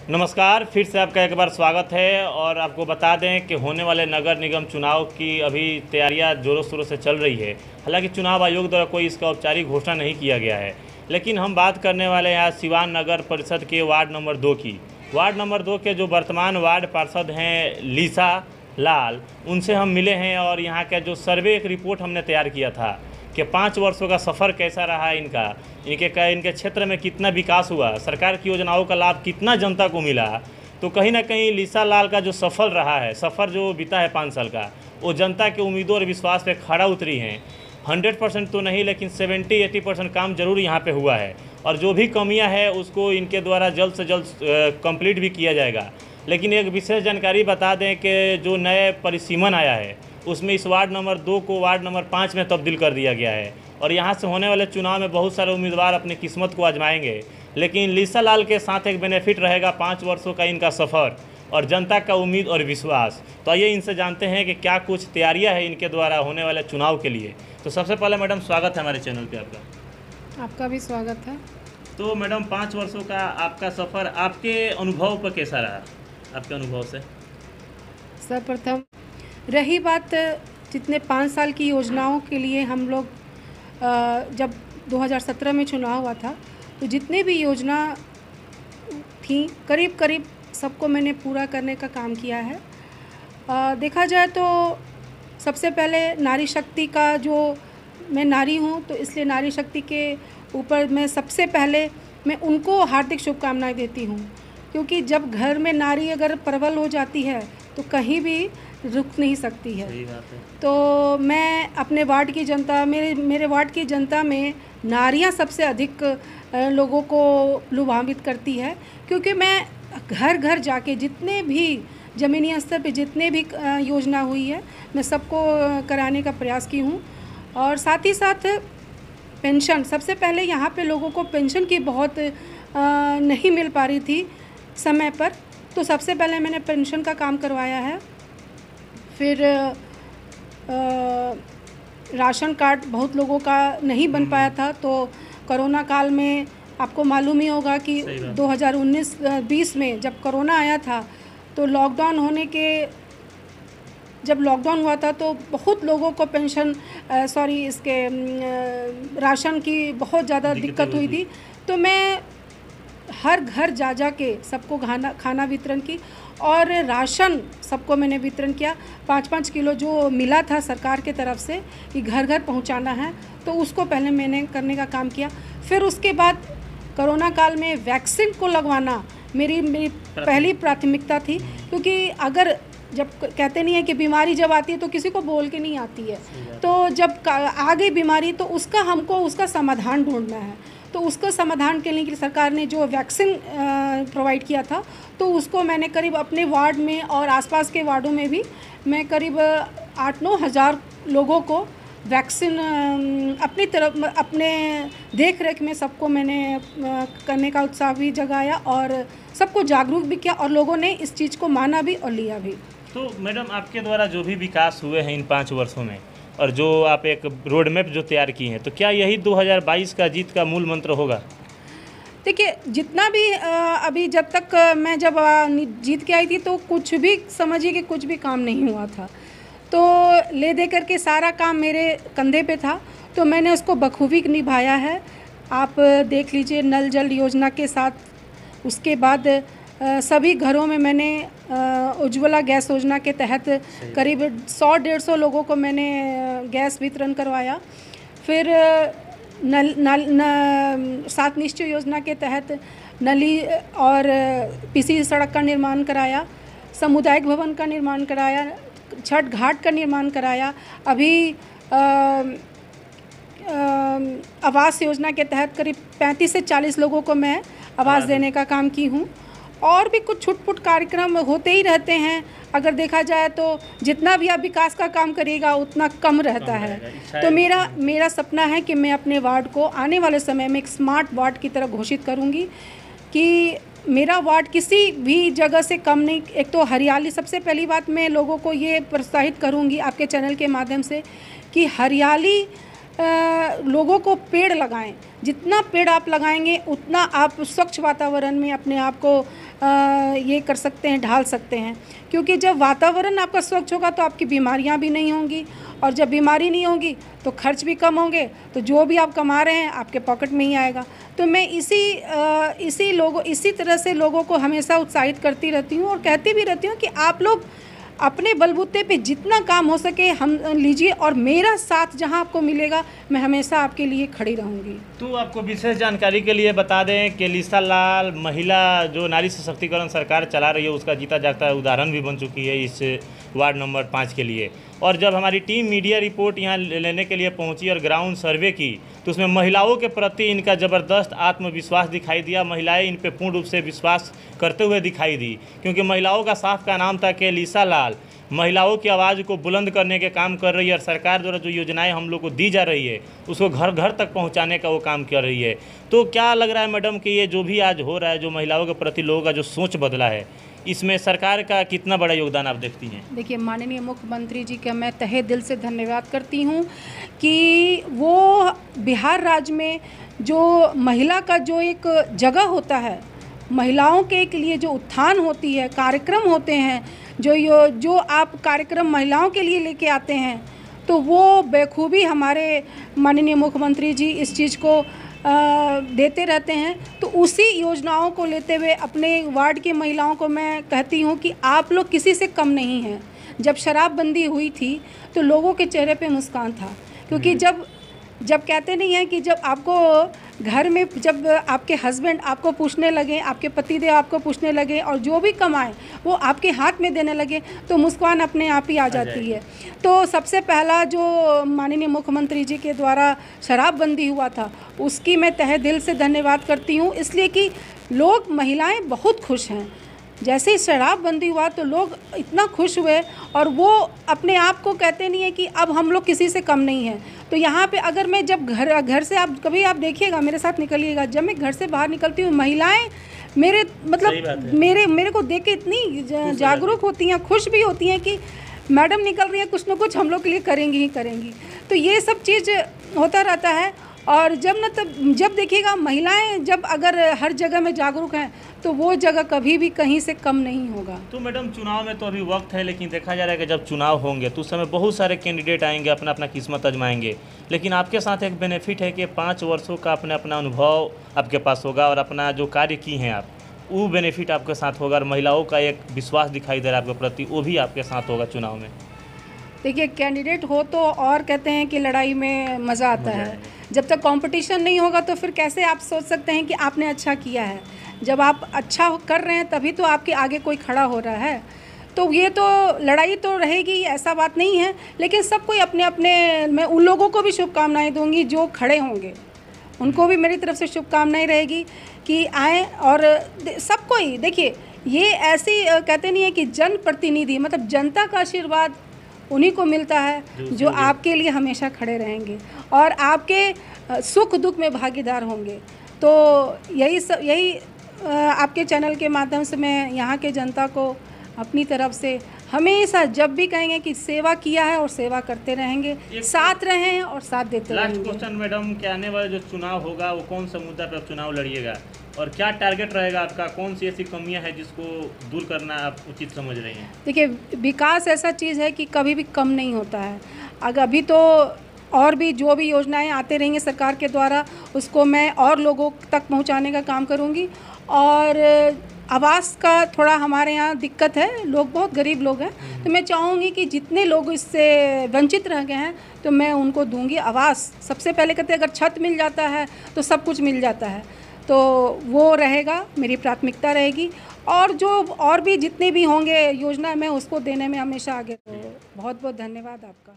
नमस्कार, फिर से आपका एक बार स्वागत है। और आपको बता दें कि होने वाले नगर निगम चुनाव की अभी तैयारियां ज़ोरों शोरों से चल रही है। हालांकि चुनाव आयोग द्वारा कोई इसका औपचारिक घोषणा नहीं किया गया है, लेकिन हम बात करने वाले हैं आज सिवान नगर परिषद के वार्ड नंबर 2 की। वार्ड नंबर 2 के जो वर्तमान वार्ड पार्षद हैं लीसा लाल, उनसे हम मिले हैं और यहाँ का जो सर्वे एक रिपोर्ट हमने तैयार किया था कि 5 वर्षों का सफ़र कैसा रहा इनका, इनके क्षेत्र में कितना विकास हुआ, सरकार की योजनाओं का लाभ कितना जनता को मिला। तो कहीं ना कहीं लीसा लाल का जो सफल रहा है, सफ़र जो बीता है 5 साल का, वो जनता के उम्मीदों और विश्वास पे खड़ा उतरी हैं। 100% तो नहीं, लेकिन 70-80% काम जरूर यहाँ पे हुआ है। और जो भी कमियाँ हैं उसको इनके द्वारा जल्द से जल्द कंप्लीट भी किया जाएगा। लेकिन एक विशेष जानकारी बता दें कि जो नए परिसीमन आया है उसमें इस वार्ड नंबर 2 को वार्ड नंबर 5 में तब्दील कर दिया गया है। और यहाँ से होने वाले चुनाव में बहुत सारे उम्मीदवार अपनी किस्मत को आजमाएंगे, लेकिन लीसा लाल के साथ एक बेनिफिट रहेगा 5 वर्षों का इनका सफ़र और जनता का उम्मीद और विश्वास। तो आइए इनसे जानते हैं कि क्या कुछ तैयारियाँ हैं इनके द्वारा होने वाले चुनाव के लिए। तो सबसे पहले मैडम, स्वागत है हमारे चैनल पर आपका। आपका भी स्वागत है। तो मैडम, 5 वर्षों का आपका सफ़र आपके अनुभव पर कैसा रहा, आपके अनुभव से? सर्वप्रथम रही बात जितने 5 साल की योजनाओं के लिए हम लोग जब 2017 में चुनाव हुआ था तो जितने भी योजना थी करीब करीब सबको मैंने पूरा करने का काम किया है। देखा जाए तो सबसे पहले नारी शक्ति का, जो मैं नारी हूँ तो इसलिए नारी शक्ति के ऊपर मैं सबसे पहले मैं उनको हार्दिक शुभकामनाएं देती हूँ, क्योंकि जब घर में नारी अगर प्रबल हो जाती है तो कहीं भी रुक नहीं सकती है। सही बात है। तो मैं अपने वार्ड की जनता, मेरे वार्ड की जनता में नारियां सबसे अधिक लोगों को लुभावित करती है, क्योंकि मैं घर घर जाके जितने भी ज़मीनी स्तर पे जितने भी योजना हुई है मैं सबको कराने का प्रयास की हूँ। और साथ ही साथ पेंशन, सबसे पहले यहाँ पे लोगों को पेंशन की बहुत नहीं मिल पा रही थी समय पर, तो सबसे पहले मैंने पेंशन का काम करवाया है। फिर राशन कार्ड बहुत लोगों का नहीं बन पाया था, तो कोरोना काल में आपको मालूम ही होगा कि 2019-20 में जब कोरोना आया था तो जब लॉकडाउन हुआ था तो बहुत लोगों को राशन की बहुत ज़्यादा दिक्कत हुई थी। तो मैं हर घर जा के सबको खाना वितरण की और राशन सबको मैंने वितरण किया। 5-5 किलो जो मिला था सरकार के तरफ से कि घर घर पहुंचाना है, तो उसको पहले मैंने करने का काम किया। फिर उसके बाद कोरोना काल में वैक्सीन को लगवाना मेरी पहली प्राथमिकता थी, क्योंकि अगर जब कहते नहीं है कि बीमारी जब आती है तो किसी को बोल के नहीं आती है, तो जब आ गई बीमारी तो हमको उसका समाधान ढूंढना है। तो उसका समाधान के लिए सरकार ने जो वैक्सीन प्रोवाइड किया था, तो उसको मैंने करीब अपने वार्ड में और आसपास के वार्डों में भी मैं करीब 8-9 हज़ार लोगों को वैक्सीन अपने देख रेख में सबको मैंने करने का उत्साह भी जगाया और सबको जागरूक भी किया, और लोगों ने इस चीज़ को माना भी और लिया भी। तो मैडम, आपके द्वारा जो भी विकास हुए हैं इन 5 वर्षों में, और जो आप एक रोड मैप जो तैयार की हैं, तो क्या यही 2022 का जीत का मूल मंत्र होगा? देखिए, जितना भी अभी जब तक मैं जब जीत के आई थी तो कुछ भी समझिए कि कुछ भी काम नहीं हुआ था, तो ले दे करके सारा काम मेरे कंधे पे था, तो मैंने उसको बखूबी निभाया है। आप देख लीजिए, नल जल योजना के साथ उसके बाद सभी घरों में मैंने उज्ज्वला गैस योजना के तहत करीब 100-150 लोगों को मैंने गैस वितरण करवाया। फिर सात निश्चय योजना के तहत नली और पीसी सड़क का निर्माण कराया, सामुदायिक भवन का निर्माण कराया, छठ घाट का निर्माण कराया। अभी आवास योजना के तहत करीब 35 से 40 लोगों को मैं आवास देने का काम की हूँ। और भी कुछ छुटपुट कार्यक्रम होते ही रहते हैं। अगर देखा जाए तो जितना भी आप विकास का काम करिएगा उतना कम रहता है। तो मेरा सपना है कि मैं अपने वार्ड को आने वाले समय में एक स्मार्ट वार्ड की तरह घोषित करूँगी कि मेरा वार्ड किसी भी जगह से कम नहीं। एक तो हरियाली, सबसे पहली बात मैं लोगों को ये प्रोत्साहित करूँगी आपके चैनल के माध्यम से कि हरियाली लोगों को पेड़ लगाएं। जितना पेड़ आप लगाएंगे उतना आप स्वच्छ वातावरण में अपने आप को ये कर सकते हैं, ढाल सकते हैं। क्योंकि जब वातावरण आपका स्वच्छ होगा तो आपकी बीमारियां भी नहीं होंगी, और जब बीमारी नहीं होगी तो खर्च भी कम होंगे, तो जो भी आप कमा रहे हैं आपके पॉकेट में ही आएगा। तो मैं इसी तरह से लोगों को हमेशा उत्साहित करती रहती हूँ और कहती भी रहती हूँ कि आप लोग अपने बलबूते पे जितना काम हो सके हम लीजिए, और मेरा साथ जहां आपको मिलेगा मैं हमेशा आपके लिए खड़ी रहूंगी। तो आपको विशेष जानकारी के लिए बता दें कि लीसा लाल महिला जो नारी सशक्तिकरण सरकार चला रही है उसका जीता जागता उदाहरण भी बन चुकी है इस वार्ड नंबर 5 के लिए। और जब हमारी टीम मीडिया रिपोर्ट यहाँ लेने के लिए पहुँची और ग्राउंड सर्वे की तो उसमें महिलाओं के प्रति इनका ज़बरदस्त आत्मविश्वास दिखाई दिया। महिलाएं इन पे पूर्ण रूप से विश्वास करते हुए दिखाई दी, क्योंकि महिलाओं का साफ का नाम था कि लीसा लाल महिलाओं की आवाज़ को बुलंद करने के काम कर रही है और सरकार द्वारा जो योजनाएं हम लोग को दी जा रही है उसको घर घर तक पहुंचाने का वो काम कर रही है। तो क्या लग रहा है मैडम कि ये जो भी आज हो रहा है, जो महिलाओं के प्रति लोगों का जो सोच बदला है, इसमें सरकार का कितना बड़ा योगदान आप देखती हैं? देखिए, माननीय मुख्यमंत्री जी का मैं तहे दिल से धन्यवाद करती हूँ कि वो बिहार राज्य में जो महिला का जो एक जगह होता है, महिलाओं के लिए जो उत्थान होती है, कार्यक्रम होते हैं, जो आप कार्यक्रम महिलाओं के लिए लेके आते हैं, तो वो बेखूबी हमारे माननीय मुख्यमंत्री जी इस चीज़ को देते रहते हैं। तो उसी योजनाओं को लेते हुए अपने वार्ड की महिलाओं को मैं कहती हूँ कि आप लोग किसी से कम नहीं हैं। जब शराबबंदी हुई थी तो लोगों के चेहरे पे मुस्कान था, क्योंकि जब कहते नहीं हैं कि जब आपको घर में जब आपके हस्बैंड आपको पूछने लगे, आपके पतिदेव आपको पूछने लगे और जो भी कमाए वो आपके हाथ में देने लगे तो मुस्कान अपने आप ही आ जाती है। तो सबसे पहला जो माननीय मुख्यमंत्री जी के द्वारा शराबबंदी हुआ था उसकी मैं तहे दिल से धन्यवाद करती हूँ, इसलिए कि लोग महिलाएं बहुत खुश हैं। जैसे ही शराबबंदी हुआ तो लोग इतना खुश हुए और वो अपने आप को कहते नहीं है कि अब हम लोग किसी से कम नहीं हैं। तो यहाँ पे अगर मैं जब घर से आप कभी आप देखिएगा, मेरे साथ निकलिएगा, जब मैं घर से बाहर निकलती हूँ महिलाएं मेरे को देख के इतनी जागरूक होती हैं, खुश भी होती हैं कि मैडम निकल रही है, कुछ ना कुछ हम लोग के लिए करेंगी ही करेंगी। तो ये सब चीज़ होता रहता है। और जब देखिएगा महिलाएं जब अगर हर जगह में जागरूक हैं तो वो जगह कभी भी कहीं से कम नहीं होगा। तो मैडम, चुनाव में तो अभी वक्त है, लेकिन देखा जा रहा है कि जब चुनाव होंगे तो उस समय बहुत सारे कैंडिडेट आएंगे, अपना अपना किस्मत आजमाएंगे, लेकिन आपके साथ एक बेनिफिट है कि 5 वर्षों का अपना अनुभव आपके पास होगा और अपना जो कार्य की हैं आप, वो बेनिफिट आपके साथ होगा और महिलाओं का एक विश्वास दिखाई दे रहा है आपके प्रति, वो भी आपके साथ होगा चुनाव में। देखिए, कैंडिडेट हो तो और कहते हैं कि लड़ाई में मज़ा आता है। जब तक कंपटीशन नहीं होगा तो फिर कैसे आप सोच सकते हैं कि आपने अच्छा किया है। जब आप अच्छा कर रहे हैं तभी तो आपके आगे कोई खड़ा हो रहा है। तो ये तो लड़ाई तो रहेगी, ऐसा बात नहीं है, लेकिन सब कोई अपने अपने, मैं उन लोगों को भी शुभकामनाएं दूंगी जो खड़े होंगे, उनको भी मेरी तरफ से शुभकामनाएं रहेगी कि आएँ। और सबको ही देखिए, ये ऐसी कहते नहीं है कि जनप्रतिनिधि मतलब जनता का आशीर्वाद उन्हीं को मिलता है जो आपके लिए हमेशा खड़े रहेंगे और आपके सुख दुख में भागीदार होंगे। तो यही आपके चैनल के माध्यम से मैं यहाँ के जनता को अपनी तरफ से हमेशा जब भी कहेंगे कि सेवा किया है और सेवा करते रहेंगे, साथ रहें और साथ देते रहेंगे। लास्ट क्वेश्चन मैडम, कि आने वाला जो चुनाव होगा वो कौन सा मुद्दा पर चुनाव लड़िएगा और क्या टारगेट रहेगा आपका? कौन सी ऐसी कमियां हैं जिसको दूर करना आप उचित समझ रही हैं? देखिए, विकास ऐसा चीज़ है कि कभी भी कम नहीं होता है। अगर अभी तो और भी जो भी योजनाएं आते रहेंगे सरकार के द्वारा उसको मैं और लोगों तक पहुंचाने का काम करूंगी। और आवास का थोड़ा हमारे यहाँ दिक्कत है, लोग बहुत गरीब लोग हैं, तो मैं चाहूँगी कि जितने लोग इससे वंचित रह गए हैं तो मैं उनको दूंगी आवास। सबसे पहले कहते हैं अगर छत मिल जाता है तो सब कुछ मिल जाता है, तो वो रहेगा, मेरी प्राथमिकता रहेगी। और जो और भी जितने भी होंगे योजना मैं उसको देने में हमेशा आगे। तो बहुत बहुत धन्यवाद आपका।